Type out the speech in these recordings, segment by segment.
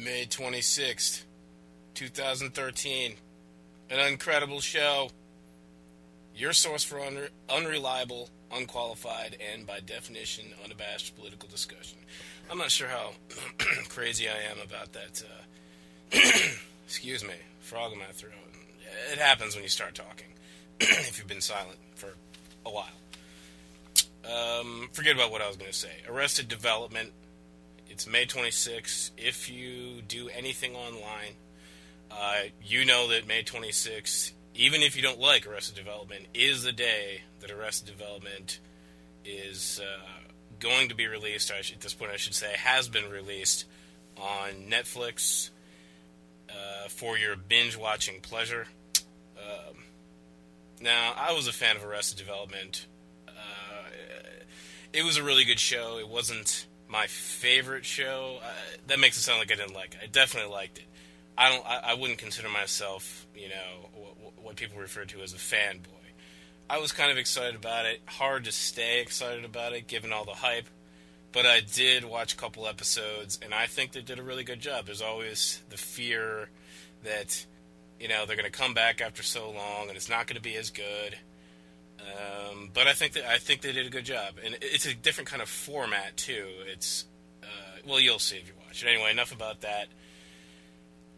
May 26th, 2013. An Uncredible show. Your source for unreliable, unqualified, and by definition, unabashed political discussion. I'm not sure how crazy I am about that. Excuse me, frog in my throat. It happens when you start talking. If you've been silent for a while. Forget about what I was going to say. Arrested Development. It's May 26th. If you do anything online, you know that May 26th, even if you don't like Arrested Development, is the day that Arrested Development is going to be released. At this point, I should say, has been released on Netflix for your binge-watching pleasure. Now, I was a fan of Arrested Development. It was a really good show. It wasn't my favorite show. That makes it sound like I didn't like it. I definitely liked it. I wouldn't consider myself, what people refer to as a fanboy. I was kind of excited about it. Hard to stay excited about it, given all the hype. But I did watch a couple episodes, and I think they did a really good job. There's always the fear that, they're going to come back after so long, and it's not going to be as good. But I think they did a good job, and it's a different kind of format too. It's you'll see if you watch it. Anyway, enough about that.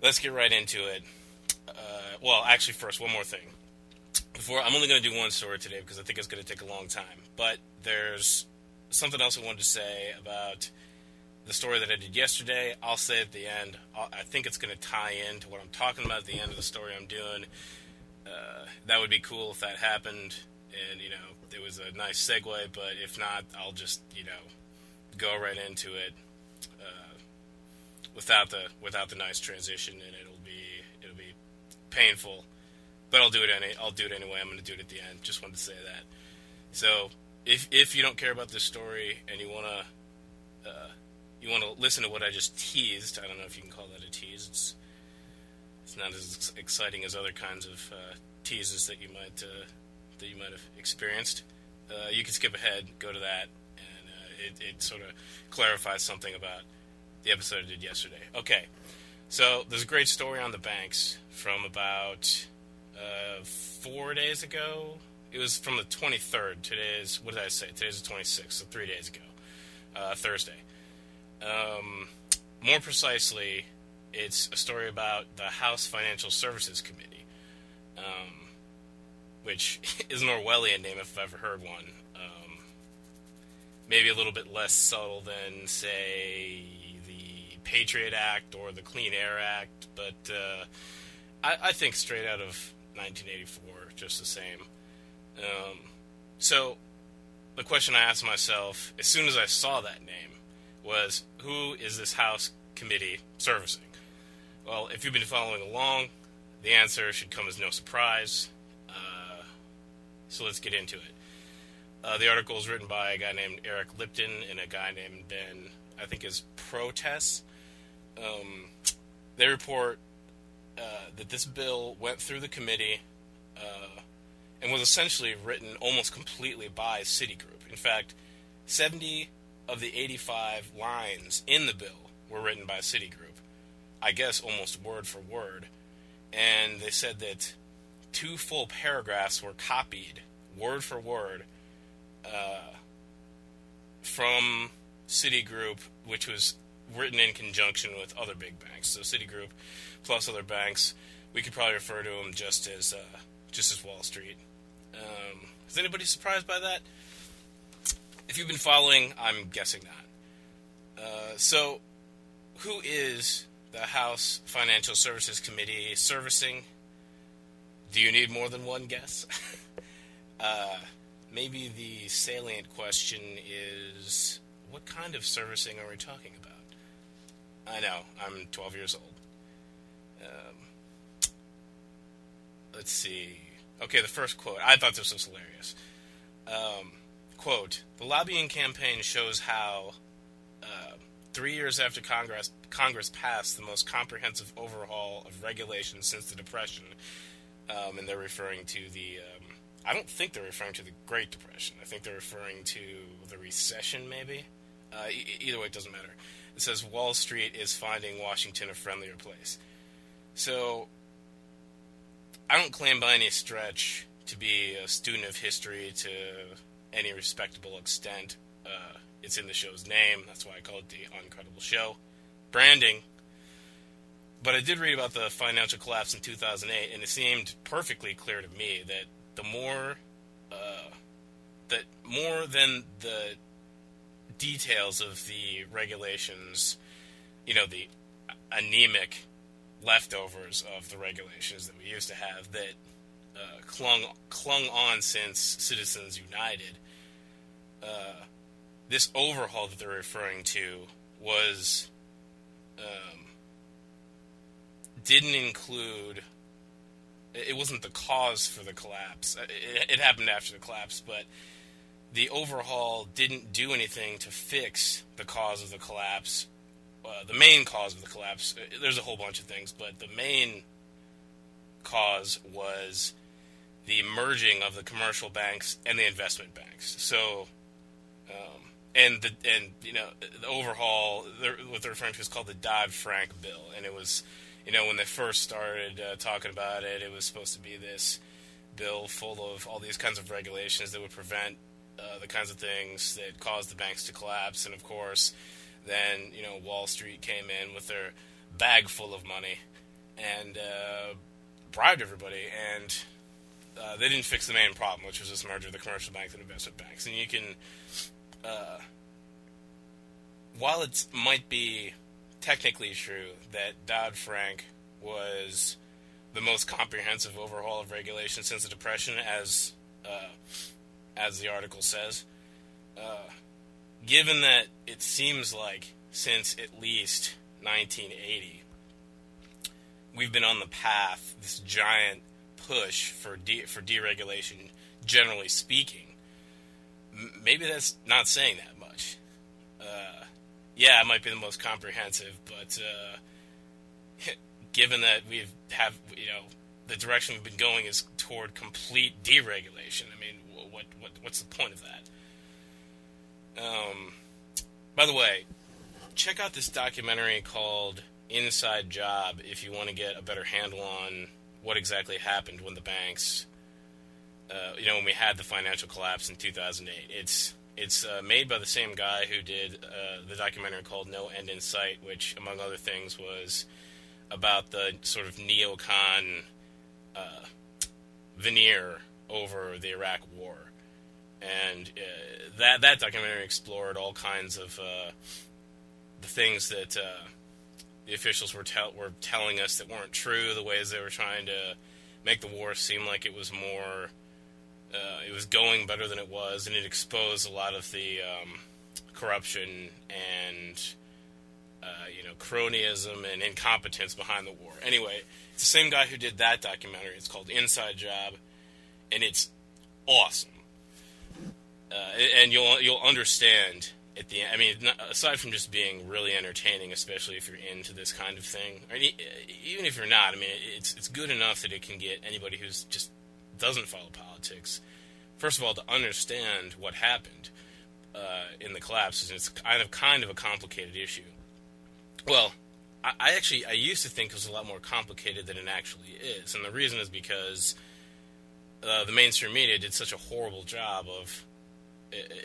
Let's get right into it. Actually, first, one more thing. I'm only going to do one story today because I think it's going to take a long time. But there's something else I wanted to say about the story that I did yesterday. I'll say at the end. I think it's going to tie into what I'm talking about at the end of the story I'm doing. That would be cool if that happened. And, it was a nice segue, but if not, I'll just, go right into it without the nice transition, and it'll be painful. But I'll do it anyway. I'm going to do it at the end. Just wanted to say that. So, if you don't care about this story and you want to listen to what I just teased, I don't know if you can call that a tease. It's not as exciting as other kinds of teases that you might have experienced. You can skip ahead, go to that, and it sort of clarifies something about the episode I did yesterday. Okay, so there's a great story on the banks from about 4 days ago. It was from the 23rd. What did I say? Today's the 26th, so 3 days ago, Thursday. More precisely, it's a story about the House Financial Services Committee, which is an Orwellian name if I've ever heard one. Maybe a little bit less subtle than, say, the Patriot Act or the Clean Air Act, but I think straight out of 1984, just the same. So the question I asked myself as soon as I saw that name was, who is this House committee servicing? Well, if you've been following along, the answer should come as no surprise. So let's get into it. The article is written by a guy named Eric Lipton and a guy named Ben, I think is Protest. They report that this bill went through the committee and was essentially written almost completely by Citigroup. In fact, 70 of the 85 lines in the bill were written by Citigroup. I guess almost word for word. And they said that 2 full paragraphs were copied, word for word, from Citigroup, which was written in conjunction with other big banks. So Citigroup plus other banks, we could probably refer to them just as Wall Street. Is anybody surprised by that? If you've been following, I'm guessing not. So, who is the House Financial Services Committee servicing? Do you need more than one guess? Maybe the salient question is, what kind of servicing are we talking about? I know, I'm 12 years old. Let's see. Okay, the first quote. I thought this was hilarious. Quote, the lobbying campaign shows how 3 years after Congress passed the most comprehensive overhaul of regulation since the Depression, and they're referring to the, I don't think they're referring to the Great Depression. I think they're referring to the recession, maybe. Either way, it doesn't matter. says Wall Street is finding Washington a friendlier place. So, I don't claim by any stretch to be a student of history to any respectable extent. It's in the show's name. That's why I call it the Uncredible Show. Branding. But I did read about the financial collapse in 2008, and it seemed perfectly clear to me that more than the details of the regulations, the anemic leftovers of the regulations that we used to have that clung on since Citizens United, this overhaul that they're referring to was didn't include. It wasn't the cause for the collapse. It happened after the collapse, but the overhaul didn't do anything to fix the cause of the collapse. The main cause of the collapse, there's a whole bunch of things, but the main cause was the merging of the commercial banks and the investment banks. So, the overhaul, what they're referring to is called the Dodd-Frank bill, and it was, when they first started talking about it, it was supposed to be this bill full of all these kinds of regulations that would prevent the kinds of things that caused the banks to collapse. And of course, then Wall Street came in with their bag full of money and bribed everybody, and they didn't fix the main problem, which was this merger of the commercial banks and investment banks. And you can, while it might be technically true that Dodd-Frank was the most comprehensive overhaul of regulation since the Depression, as the article says, given that it seems like since at least 1980, we've been on the path, this giant push for deregulation, generally speaking, maybe that's not saying that much. Yeah, it might be the most comprehensive, but given that the direction we've been going is toward complete deregulation, I mean, what's the point of that? By the way, check out this documentary called Inside Job if you want to get a better handle on what exactly happened when the banks, when we had the financial collapse in 2008. It's made by the same guy who did the documentary called No End in Sight, which, among other things, was about the sort of neocon veneer over the Iraq War. And that documentary explored all kinds of the things that the officials were telling us that weren't true, the ways they were trying to make the war seem like it was more, it was going better than it was, and it exposed a lot of the corruption and cronyism and incompetence behind the war. Anyway, it's the same guy who did that documentary. It's called Inside Job, and it's awesome. And you'll understand at the end. I mean, aside from just being really entertaining, especially if you're into this kind of thing, or even if you're not, I mean, it's good enough that it can get anybody who's just doesn't follow politics, first of all, to understand what happened in the collapse. And it's kind of a complicated issue. Well, I used to think it was a lot more complicated than it actually is, and the reason is because the mainstream media did such a horrible job of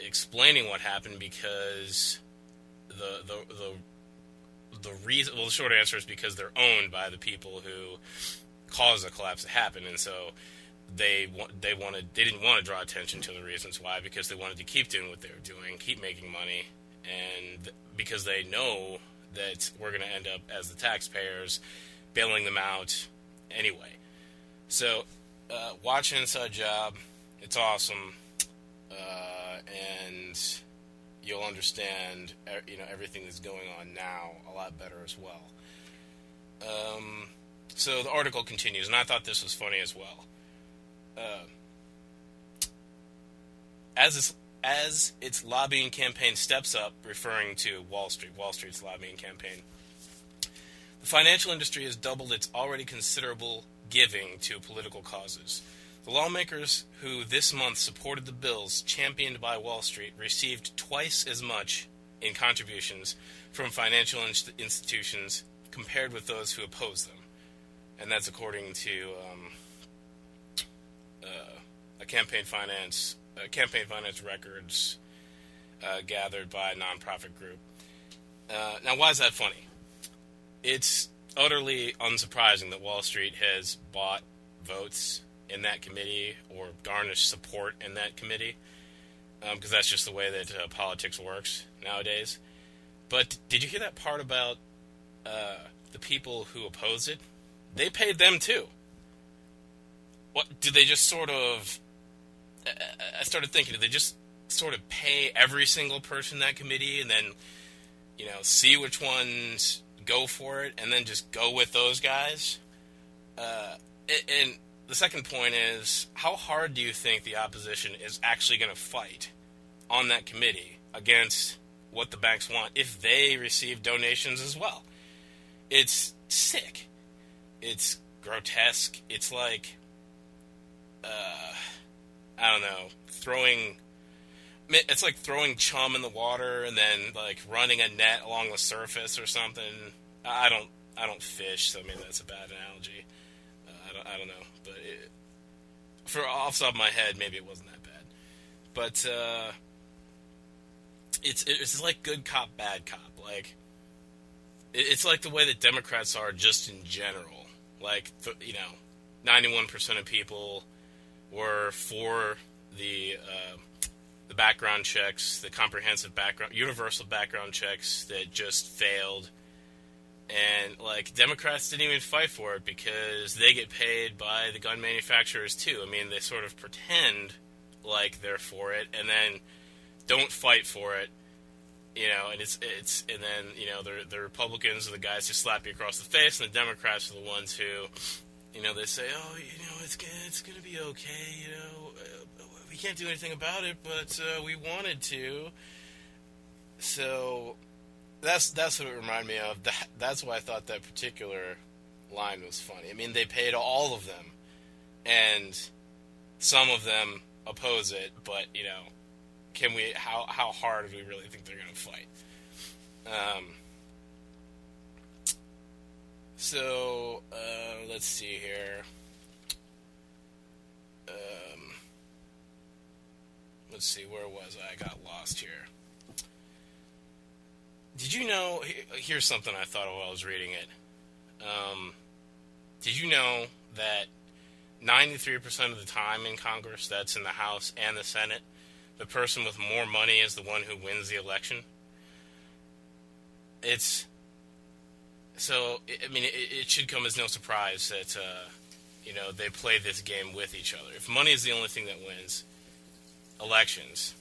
explaining what happened, because the reason, well, the short answer is because they're owned by the people who caused the collapse to happen, and so they didn't want to draw attention to the reasons why, because they wanted to keep doing what they were doing, keep making money, and because they know that we're going to end up as the taxpayers bailing them out anyway. So watch Inside Job. It's awesome. And you'll understand, everything that's going on now a lot better as well. So the article continues, and I thought this was funny as well. As its lobbying campaign steps up, referring to Wall Street's lobbying campaign, the financial industry has doubled its already considerable giving to political causes. The lawmakers who this month supported the bills championed by Wall Street received twice as much in contributions from financial institutions compared with those who oppose them. And that's according to a campaign finance records gathered by a nonprofit group. Now, why is that funny? It's utterly unsurprising that Wall Street has bought votes in that committee or garnished support in that committee, because that's just the way that politics works nowadays. But did you hear that part about the people who oppose it? They paid them too. What did they just sort of? I started thinking, did they just sort of pay every single person in that committee, and then see which ones go for it, and then just go with those guys? And the second point is, how hard do you think the opposition is actually going to fight on that committee against what the banks want if they receive donations as well? It's sick. It's grotesque. It's like, I don't know, it's like throwing chum in the water and then like running a net along the surface or something. I don't fish, so maybe that's a bad analogy. I don't know, but off the top of my head, maybe it wasn't that bad. But it's like good cop, bad cop. Like it's like the way that Democrats are just in general. Like 91% of people were for the background checks, the comprehensive universal background checks that just failed. And, like, Democrats didn't even fight for it because they get paid by the gun manufacturers, too. I mean, they sort of pretend like they're for it and then don't fight for it, and and then, the Republicans are the guys who slap you across the face, and the Democrats are the ones who, they say, oh, it's going to be okay, we can't do anything about it, but we wanted to. So that's what it reminded me of. That's why I thought that particular line was funny. I mean, they paid all of them, and some of them oppose it, but how hard do we really think they're going to fight? So let's see here. Let's see, where was I? I got lost here. Did you know, here's something I thought of while I was reading it. Did you know that 93% of the time in Congress, that's in the House and the Senate, the person with more money is the one who wins the election? It should come as no surprise that, they play this game with each other. If money is the only thing that wins elections,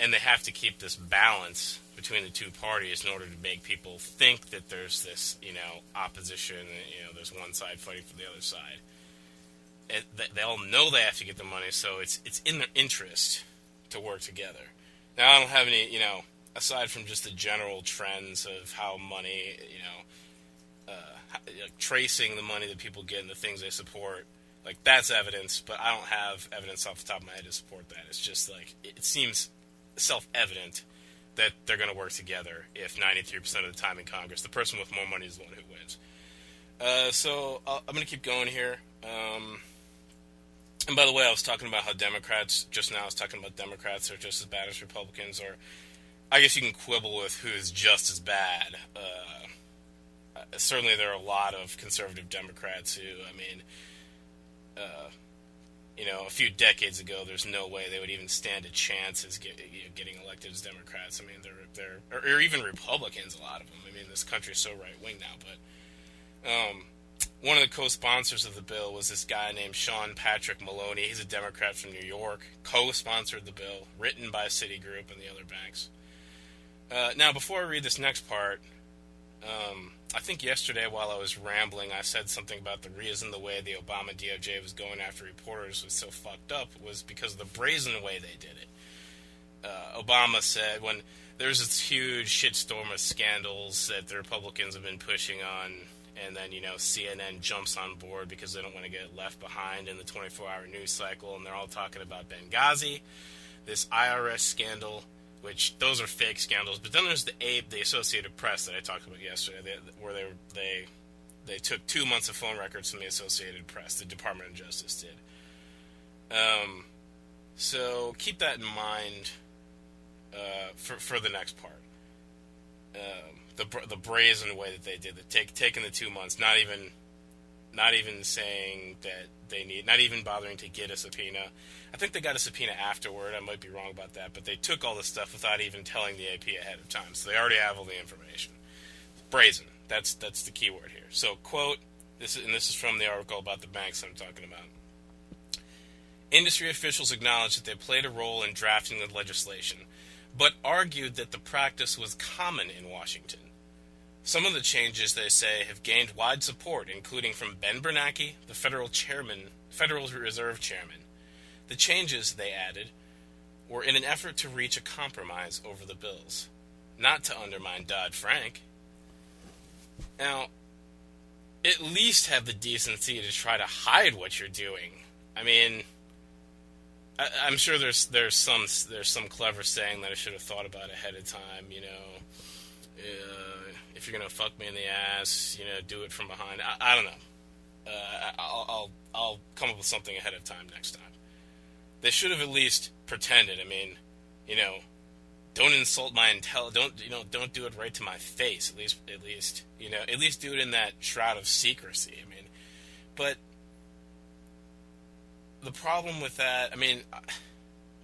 and they have to keep this balance between the two parties in order to make people think that there's this, opposition, there's one side fighting for the other side. And they all know they have to get the money, so it's in their interest to work together. Now, I don't have any, aside from just the general trends of how money, tracing the money that people get and the things they support, like, that's evidence, but I don't have evidence off the top of my head to support that. It's just, like, it seems self-evident that they're going to work together if 93% of the time in Congress, the person with more money is the one who wins. So I'm going to keep going here. And by the way, I was talking about how Democrats are just as bad as Republicans, or I guess you can quibble with who is just as bad. Certainly there are a lot of conservative Democrats who, a few decades ago, there's no way they would even stand a chance as getting elected as Democrats. I mean, or even Republicans, a lot of them. I mean, this country is so right-wing now. But one of the co-sponsors of the bill was this guy named Sean Patrick Maloney. He's a Democrat from New York, co-sponsored the bill, written by Citigroup and the other banks. Now, before I read this next part, I think yesterday while I was rambling, I said something about the reason the way the Obama DOJ was going after reporters was so fucked up was because of the brazen way they did it. Obama said when there's this huge shitstorm of scandals that the Republicans have been pushing on, and then, CNN jumps on board because they don't want to get left behind in the 24-hour news cycle, and they're all talking about Benghazi, this IRS scandal which those are fake scandals. But then there's the Associated Press that I talked about yesterday, where they took 2 months of phone records from the Associated Press. The Department of Justice did. So keep that in mind for the next part. The brazen way that they did it, taking the 2 months, not even saying that they need, not even bothering to get a subpoena. I think they got a subpoena afterward. I might be wrong about that, but they took all this stuff without even telling the AP ahead of time, so they already have all the information. Brazen. That's the key word here. So, quote, this is from the article about the banks I'm talking about. Industry officials acknowledged that they played a role in drafting the legislation, but argued that the practice was common in Washington. Some of the changes, they say, have gained wide support, including from Ben Bernanke, the Federal Reserve Chairman. The changes, they added, were in an effort to reach a compromise over the bills, not to undermine Dodd-Frank. Now, at least have the decency to try to hide what you're doing. I mean, I'm sure there's some clever saying that I should have thought about ahead of time. You know, if you're gonna fuck me in the ass, you know, do it from behind. I don't know. I'll come up with something ahead of time next time. They should have at least pretended. I mean, you know, don't insult my don't do it right to my face. At least do it in that shroud of secrecy. I mean, but the problem with that, I mean,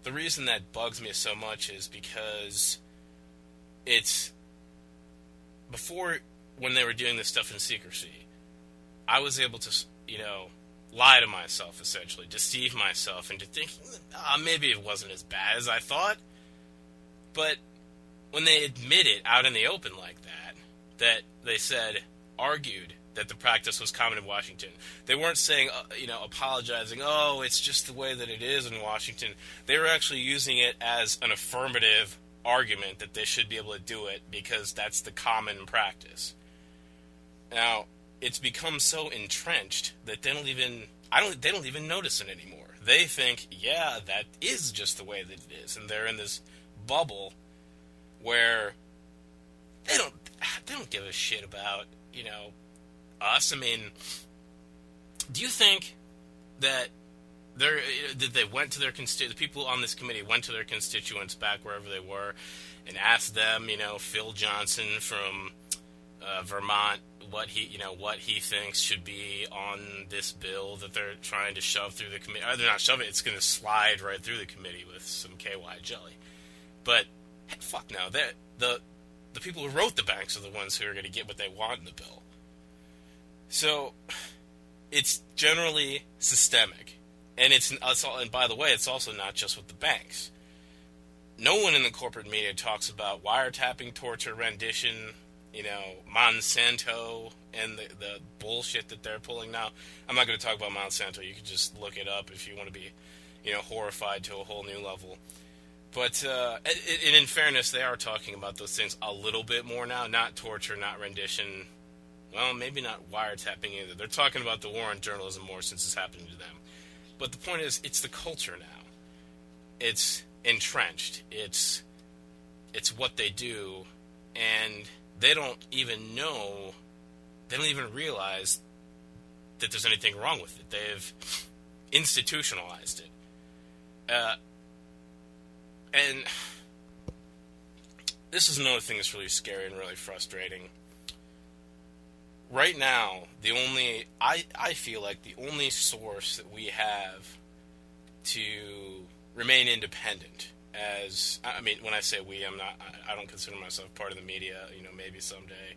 the reason that bugs me so much is because it's before, when they were doing this stuff in secrecy, I was able to, you know, lie to myself, essentially, deceive myself into thinking, maybe it wasn't as bad as I thought. But when they admit it out in the open like that they argued that the practice was common in Washington. They weren't saying, apologizing, it's just the way that it is in Washington. They were actually using it as an affirmative argument that they should be able to do it because that's the common practice. Now, it's become so entrenched that they don't even notice it anymore. They think, yeah, that is just the way that it is, and they're in this bubble where they don't give a shit about, us. I mean, do you think that they went to their the people on this committee went to their constituents back wherever they were and asked them, Phil Johnson from Vermont, what he thinks should be on this bill that they're trying to shove through the committee? They're not shoving it; it's going to slide right through the committee with some KY jelly. But fuck no, the people who wrote the banks are the ones who are going to get what they want in the bill. So it's generally systemic, and and by the way, it's also not just with the banks. No one in the corporate media talks about wiretapping, torture, rendition, Monsanto, and the bullshit that they're pulling now. I'm not going to talk about Monsanto. You can just look it up if you want to be, horrified to a whole new level. But and in fairness, they are talking about those things a little bit more now. Not torture, not rendition. Well, maybe not wiretapping either. They're talking about the war on journalism more since it's happening to them. But the point is, it's the culture now. It's entrenched. It's what they do, and they don't even know. They don't even realize that there's anything wrong with it. They've institutionalized it. And this is another thing that's really scary and really frustrating. Right now, I feel like the only source that we have to remain independent, when I say we, I don't consider myself part of the media. Maybe someday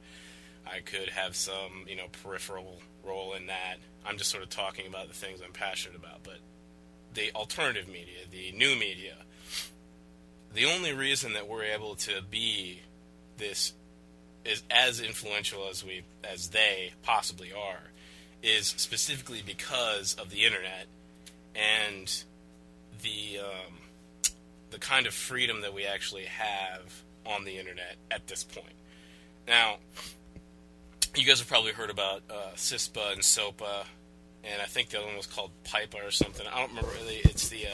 I could have some, peripheral role in that. I'm just sort of talking about the things I'm passionate about. But the alternative media, the new media, the only reason that we're able to be this is as influential as they possibly are is specifically because of the internet and the kind of freedom that we actually have on the internet at this point. Now, you guys have probably heard about CISPA and SOPA, and I think the other one was called PIPA or something. I don't remember really. It's the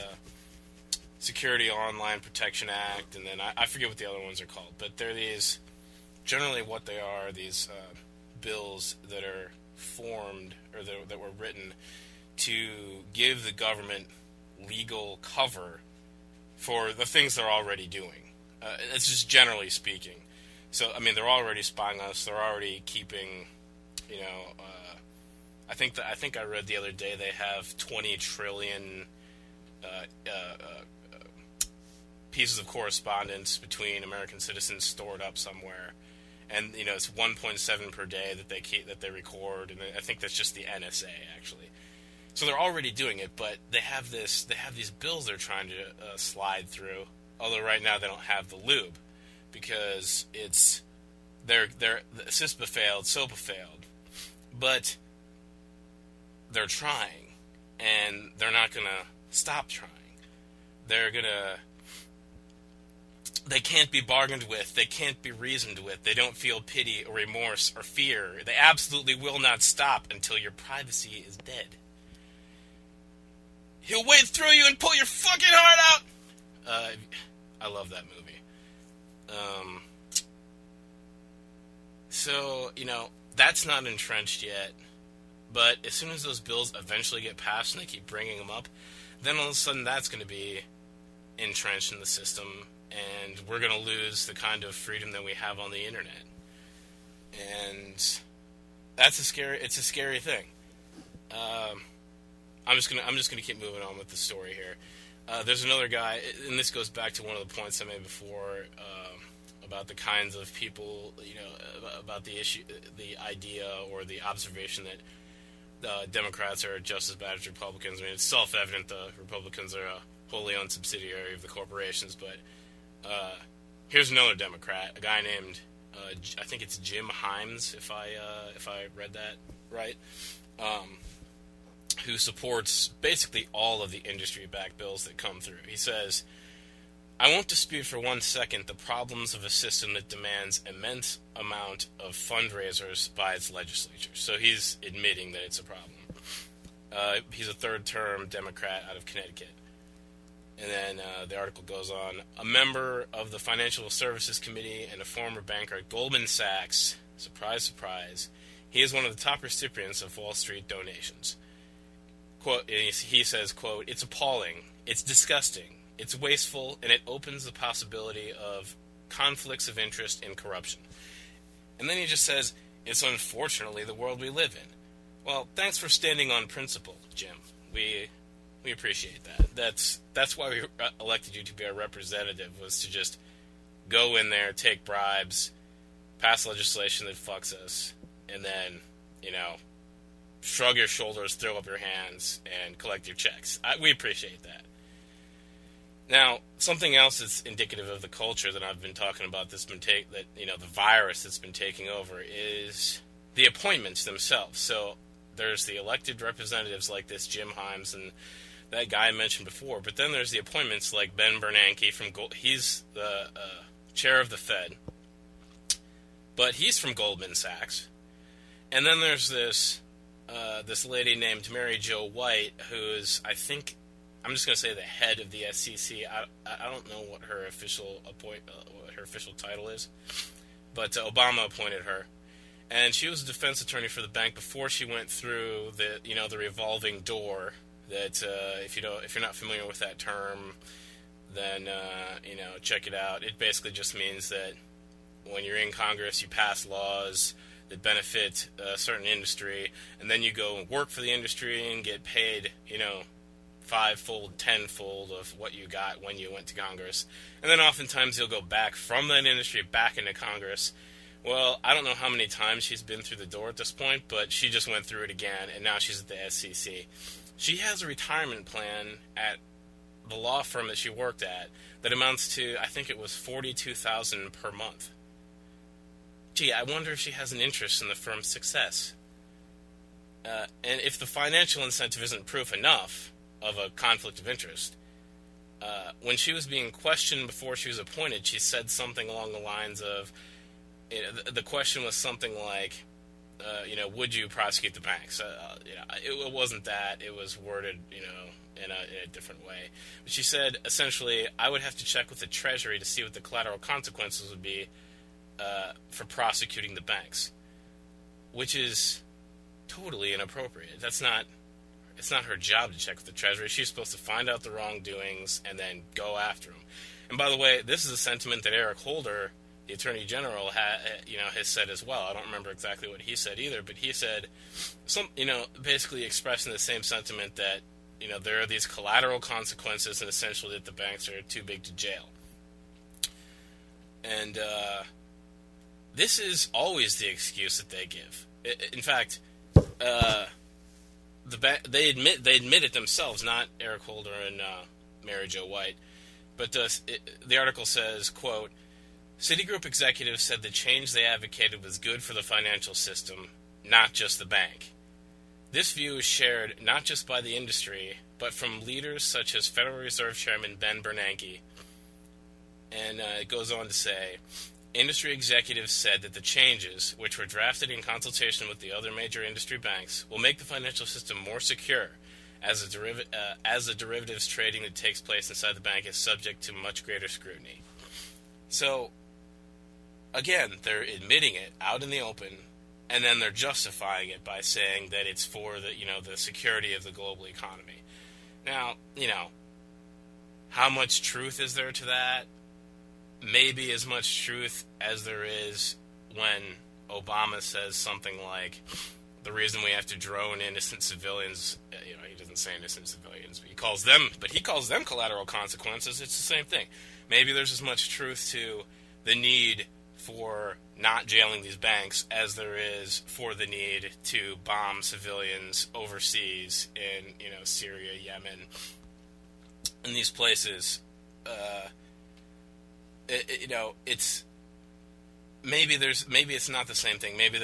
Security Online Protection Act, and then I forget what the other ones are called, but they're these, generally what they are, these bills that are formed, or that were written to give the government legal cover for the things they're already doing. It's just generally speaking. So, I mean, they're already spying on us. They're already keeping, I think I read the other day they have 20 trillion pieces of correspondence between American citizens stored up somewhere, and it's 1.7 per day that they record, and I think that's just the NSA actually. So they're already doing it, but they have these bills they're trying to slide through. Although right now they don't have the lube, because they're CISPA failed, SOPA failed, but they're trying, and they're not gonna stop trying. They can't be bargained with. They can't be reasoned with. They don't feel pity or remorse or fear. They absolutely will not stop until your privacy is dead. He'll wade through you and pull your fucking heart out! I love that movie. So, that's not entrenched yet. But as soon as those bills eventually get passed and they keep bringing them up, then all of a sudden that's going to be entrenched in the system, and we're going to lose the kind of freedom that we have on the internet. And it's a scary thing. I'm just gonna keep moving on with the story here. There's another guy, and this goes back to one of the points I made before about the kinds of people, about the issue, the idea, or the observation that Democrats are just as bad as Republicans. I mean, it's self-evident the Republicans are a wholly owned subsidiary of the corporations, but here's another Democrat, a guy named I think it's Jim Himes, if I read that right, who supports basically all of the industry-backed bills that come through. He says, "I won't dispute for 1 second the problems of a system that demands immense amount of fundraisers by its legislature." So he's admitting that it's a problem. He's a third-term Democrat out of Connecticut. And then the article goes on, "A member of the Financial Services Committee and a former banker at Goldman Sachs, surprise, surprise, he is one of the top recipients of Wall Street donations. Quote, he says, quote, "It's appalling, it's disgusting, it's wasteful, and it opens the possibility of conflicts of interest and corruption." And then he just says, "It's unfortunately the world we live in." Well, thanks for standing on principle, Jim. We appreciate that. That's why we elected you to be our representative, was to just go in there, take bribes, pass legislation that fucks us, and then, shrug your shoulders, throw up your hands, and collect your checks. We appreciate that. Now, something else that's indicative of the culture that I've been talking about the virus that's been taking over is the appointments themselves. So there's the elected representatives like this Jim Himes and that guy I mentioned before, but then there's the appointments like Ben Bernanke he's the chair of the Fed, but he's from Goldman Sachs. And then there's this lady named Mary Jo White, who is, I think, I'm just going to say the head of the SEC. I don't know what her official title is, but Obama appointed her, and she was a defense attorney for the bank before she went through the revolving door. That if you're not familiar with that term, then check it out. It basically just means that when you're in Congress, you pass laws that benefit a certain industry, and then you go and work for the industry and get paid, fivefold, tenfold of what you got when you went to Congress. And then oftentimes you'll go back from that industry back into Congress. Well, I don't know how many times she's been through the door at this point, but she just went through it again, and now she's at the SEC. She has a retirement plan at the law firm that she worked at that amounts to, I think it was $42,000 per month. Gee, I wonder if she has an interest in the firm's success. And if the financial incentive isn't proof enough of a conflict of interest, when she was being questioned before she was appointed, she said something along the lines of, the question was something like, would you prosecute the banks? It wasn't that. It was worded, in a different way. But she said, essentially, I would have to check with the Treasury to see what the collateral consequences would be for prosecuting the banks, which is totally inappropriate. It's not her job to check with the Treasury. She's supposed to find out the wrongdoings and then go after them. And by the way, this is a sentiment that Eric Holder, the Attorney General, has said as well. I don't remember exactly what he said either, but he said basically expressing the same sentiment that there are these collateral consequences, and essentially that the banks are too big to jail. And this is always the excuse that they give. In fact, they admit it themselves, not Eric Holder and Mary Jo White. But the article says, quote, Citigroup executives said the change they advocated was good for the financial system, not just the bank. This view is shared not just by the industry, but from leaders such as Federal Reserve Chairman Ben Bernanke. And it goes on to say, industry executives said that the changes, which were drafted in consultation with the other major industry banks, will make the financial system more secure, as the derivatives trading that takes place inside the bank is subject to much greater scrutiny. So, again, they're admitting it out in the open, and then they're justifying it by saying that it's for the security of the global economy. Now, how much truth is there to that? Maybe as much truth as there is when Obama says something like, the reason we have to drone innocent civilians, he doesn't say innocent civilians, but he calls them collateral consequences. It's the same thing. Maybe there's as much truth to the need for not jailing these banks as there is for the need to bomb civilians overseas in, Syria, Yemen, in these places. It's maybe it's not the same thing. Maybe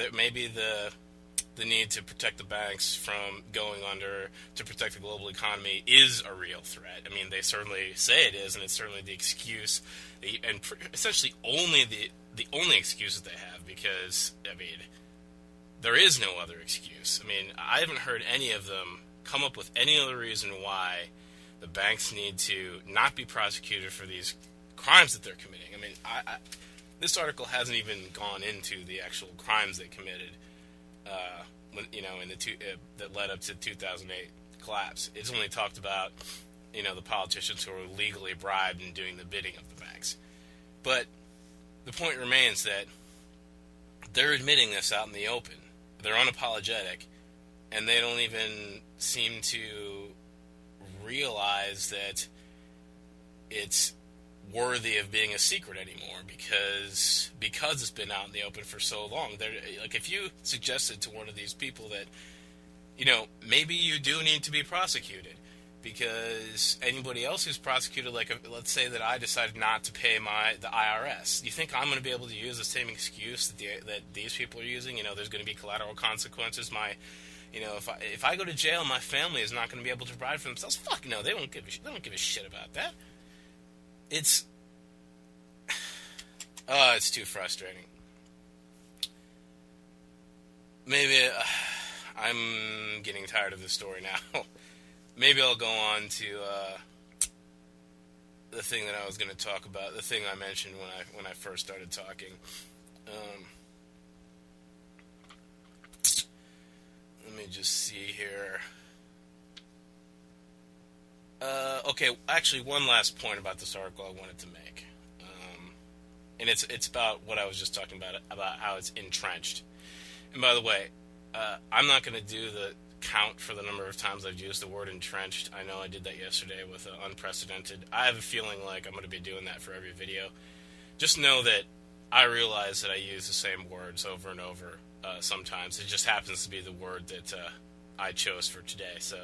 the need to protect the banks from going under, to protect the global economy, is a real threat. I mean, they certainly say it is, and it's certainly the excuse, and essentially only the only excuse that they have, because, there is no other excuse. I haven't heard any of them come up with any other reason why the banks need to not be prosecuted for these crimes that they're committing. This article hasn't even gone into the actual crimes they committed that led up to the 2008 collapse. It's only talked about, the politicians who were legally bribed and doing the bidding of the banks. But the point remains that they're admitting this out in the open. They're unapologetic, and they don't even seem to realize that it's worthy of being a secret anymore, because it's been out in the open for so long. If you suggested to one of these people that, maybe you do need to be prosecuted, because anybody else who's prosecuted, let's say that I decided not to pay the IRS, do you think I'm going to be able to use the same excuse that these people are using? There's going to be collateral consequences. If I go to jail, my family is not going to be able to provide for themselves. Fuck no, they don't give a shit about that. It's too frustrating. Maybe I'm getting tired of this story now. Maybe I'll go on to the thing that I was going to talk about, the thing I mentioned when I first started talking. Let me just see here. Okay, actually, one last point about this article I wanted to make, and it's about what I was just talking about how it's entrenched. And by the way, I'm not going to do the count for the number of times I've used the word entrenched. I know I did that yesterday with unprecedented. I have a feeling like I'm going to be doing that for every video. Just know that I realize that I use the same words over and over sometimes. It just happens to be the word that I chose for today. So,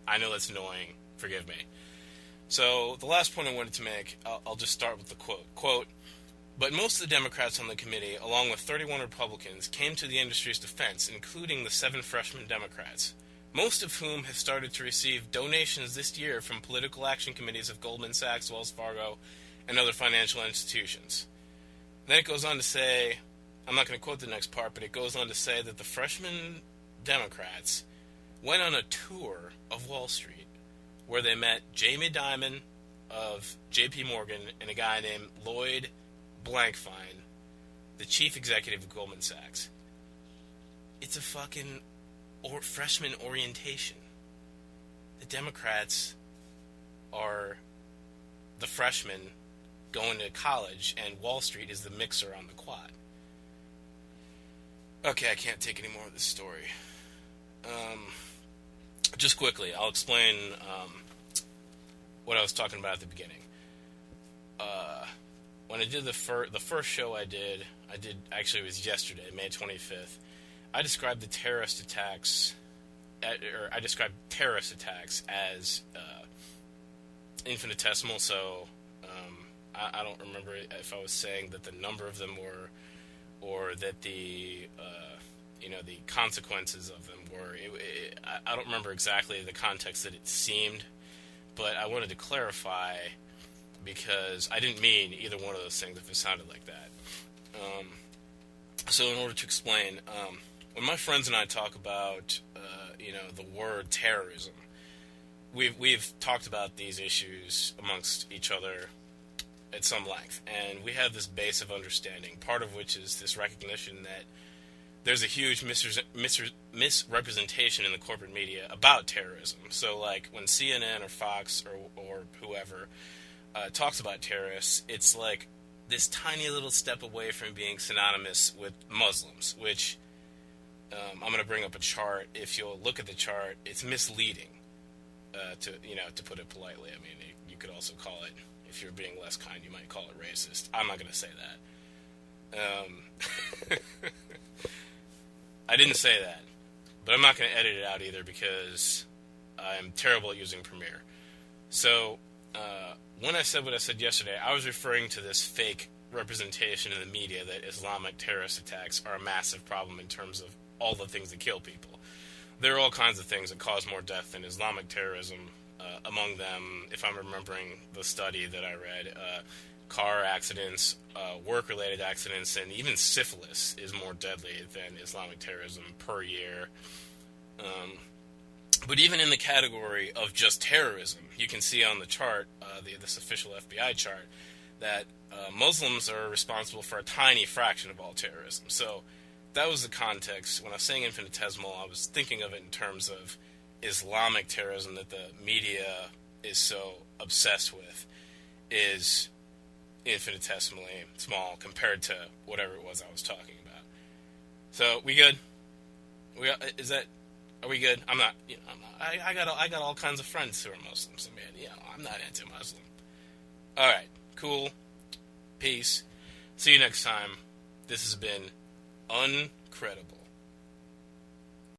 I know that's annoying. Forgive me. So, the last point I wanted to make, I'll just start with the quote. Quote, but most of the Democrats on the committee, along with 31 Republicans, came to the industry's defense, including the 7 freshman Democrats, most of whom have started to receive donations this year from political action committees of Goldman Sachs, Wells Fargo, and other financial institutions. Then it goes on to say, I'm not going to quote the next part, but it goes on to say that the freshman Democrats went on a tour of Wall Street where they met Jamie Dimon of J.P. Morgan and a guy named Lloyd Blankfein, the chief executive of Goldman Sachs. It's a fucking freshman orientation. The Democrats are the freshmen going to college, and Wall Street is the mixer on the quad. Okay, I can't take any more of this story. Just quickly, I'll explain what I was talking about at the beginning. When I did the first show I did, actually it was yesterday, May 25th. I described the terrorist attacks, I described terrorist attacks as infinitesimal. So I don't remember if I was saying that the number of them were, or that the the consequences of them were. I don't remember exactly the context that it seemed, but I wanted to clarify because I didn't mean either one of those things if it sounded like that. So in order to explain, when my friends and I talk about the word terrorism, we've talked about these issues amongst each other at some length, and we have this base of understanding, part of which is this recognition that there's a huge misrepresentation in the corporate media about terrorism. So, like, when CNN or Fox or whoever talks about terrorists, it's like this tiny little step away from being synonymous with Muslims, which I'm going to bring up a chart. If you'll look at the chart, it's misleading, to put it politely. I mean, you could also call it, if you're being less kind, you might call it racist. I'm not going to say that. I didn't say that, but I'm not going to edit it out either because I'm terrible at using Premiere. So when I said what I said yesterday, I was referring to this fake representation in the media that Islamic terrorist attacks are a massive problem in terms of all the things that kill people. There are all kinds of things that cause more death than Islamic terrorism. Among them, if I'm remembering the study that I read, car accidents, work-related accidents, and even syphilis is more deadly than Islamic terrorism per year. But even in the category of just terrorism, you can see on the chart, this official FBI chart, that Muslims are responsible for a tiny fraction of all terrorism. So that was the context. When I was saying infinitesimal, I was thinking of it in terms of Islamic terrorism that the media is so obsessed with is infinitesimally small compared to whatever it was I was talking about. So we good? Are we good? I'm not. I got all kinds of friends who are Muslims. I mean, I'm not anti-Muslim. All right, cool. Peace. See you next time. This has been Uncredible.